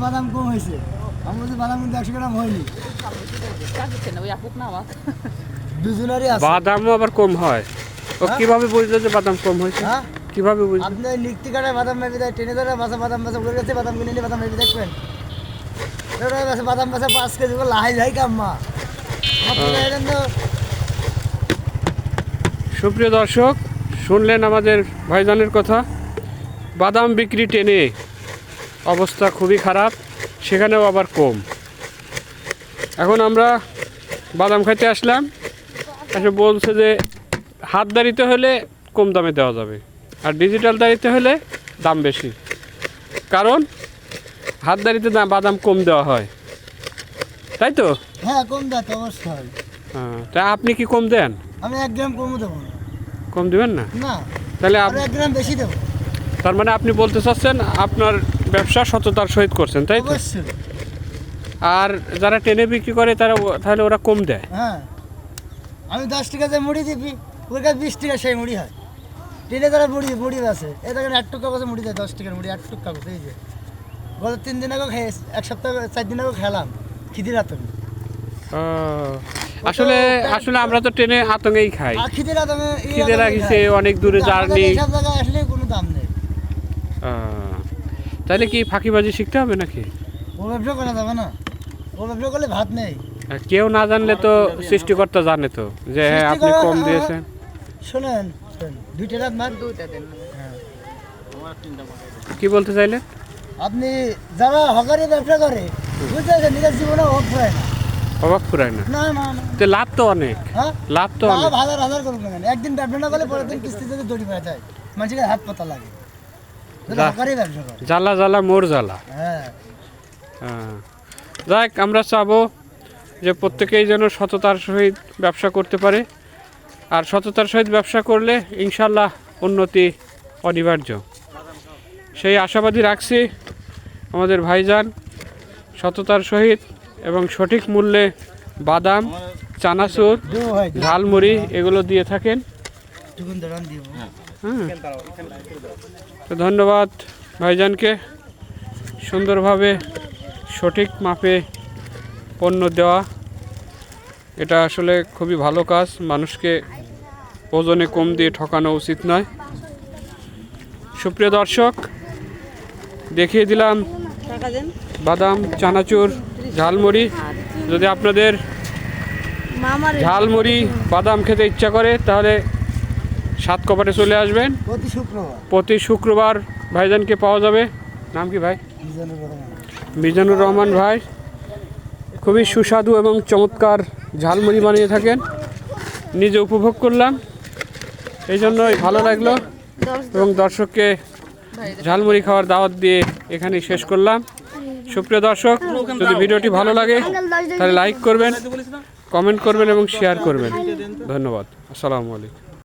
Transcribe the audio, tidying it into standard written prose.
বাদাম কম হয়েছে। আমার যে বাদাম কিন্তু 100 গ্রাম হয়নি। দুজনেরই আছে। বাদামও আবার কম হয়। ও কিভাবে বুঝলো যে বাদাম কম হয়েছে? হ্যাঁ কিভাবে বুঝলো? আপনি লিখতে কাটায় বাদাম মেপে দেয়, ট্রেনে ধরে বাদাম বেচা করে গেছে, বাদাম কিনে নিয়ে বাদাম মেপে দেখবেন। বাদাম বেচা 5 কেজি করে লাহাই যায় কাম্মা। সুপ্রিয় দর্শক, শুনলেন আমাদের ভাইজানের কথা। বাদাম বিক্রি টেনে অবস্থা খুবই খারাপ, সেখানেও আবার কম। এখন আমরা বাদাম খাইতে আসলাম, এসে বলছে যে হাত দাঁড়িতে হলে কম দামে দেওয়া যাবে, আর ডিজিটাল দাঁড়িতে হলে দাম বেশি। কারণ হাত দাঁড়িতে বাদাম কম দেওয়া হয়, তাই তো? হ্যাঁ কম দেয় তো অবশ্যই। হ্যাঁ, তা আপনি কি কম দেন? আমি 1 গ্রাম কমও দেবো না। কম দেবেন না? না, তাহলে 1 গ্রাম বেশি দেবো। তার মানে আপনি বলতে চাচ্ছেন আপনার ব্যবসা সততার সহিত করছেন, তাই তো? অবশ্যই। আর যারা টেনে বিক্রি করে তারা তাহলে ওরা কম দেয়? হ্যাঁ, আমি 10 টাকা যে মুড়ি দিবি, ওর কাছে 20 টাকা সেই মুড়ি হয়। ট্রেনে যারা মুড়ি আছে, এ দেখেন 8 টাকা করে মুড়ি দেয়, 10 টাকার মুড়ি 8 টাকা করে। এই যে গত 3 দিন আগে খেয়ে, 1 সপ্তাহ 4 দিন আগে খেলাম খিদির আতঙ্কে। আসলে আমরা তো ট্রেনে আতঙ্কেই খাই। খিদে লাগিছে, অনেক দূরে জার্নি। সব জায়গায় আসলে কোনো দাম নেই। তাহলে কি ফাঁকিবাজি শিখতে হবে নাকি? ও ব্যবসা করা যাবে না, ও ব্যবসা করলে ভাত নেই। কেউ না জানলে তো সৃষ্টিকর্তা জানে তো যে হ্যাঁ আপনি কম দিয়েছেন। শোনেন, 2টা রাত মার 2টা দেন। কি বলতে চাইলেন? আপনি যারা হকারি ব্যবসা করে, বুঝতে নিজের জীবনে অভাব হয় না। অবাক ফুরায় না? না না না, তো লাভ তো অনেক। হ্যাঁ লাভ তো অনেক। হাজার হাজার করুন না, একদিন ব্যবসা না করলে পরের দিন কিস্তি থেকে দড়ি পাওয়া যায়, মানুষের হাত পাতা লাগে। হকারি ব্যবসা করে জ্বালা জ্বালা মোর জ্বালা। হ্যাঁ। যাক, আমরা চাবো যে প্রত্যেকেই যেন সততার সহিত ব্যবসা করতে পারে, আর সততার সহিত ব্যবসা করলে ইনশাল্লাহ উন্নতি অনিবার্য, সেই আশাবাদী রাখছি। আমাদের ভাইজান সততার সহিত এবং সঠিক মূল্যে বাদাম, চানাচুর, ঝালমুড়ি এগুলো দিয়ে থাকেন। তো ধন্যবাদ ভাইজানকে, সুন্দরভাবে সঠিক মাপে পণ্য দেওয়া, এটা আসলে খুবই ভালো কাজ। মানুষকে ওজনে কম দিয়ে ঠকানো উচিত নয়। সুপ্রিয় দর্শক, দেখিয়ে দিলাম বাদাম, চানাচুর, ঝালমুড়ি। যদি আপনাদের ঝালমুড়ি, বাদাম খেতে ইচ্ছা করে তাহলে 7 কপাটে চলে আসবেন। প্রতি শুক্রবার ভাইজানকে পাওয়া যাবে। নাম কি ভাই? মিজানুর রহমান ভাই খুবই সুস্বাদু এবং চমৎকার ঝালমুড়ি বানিয়ে থাকেন, নিজে উপভোগ করলাম, এই জন্যই ভালো লাগলো এবং দর্শককে ঝালমুড়ি খাওয়ার দাওয়াত দিয়ে এখানেই শেষ করলাম। সুপ্রিয় দর্শক, যদি ভিডিওটি ভালো লাগে তাহলে লাইক করবেন, কমেন্ট করবেন এবং শেয়ার করবেন। ধন্যবাদ। আসসালামু আলাইকুম।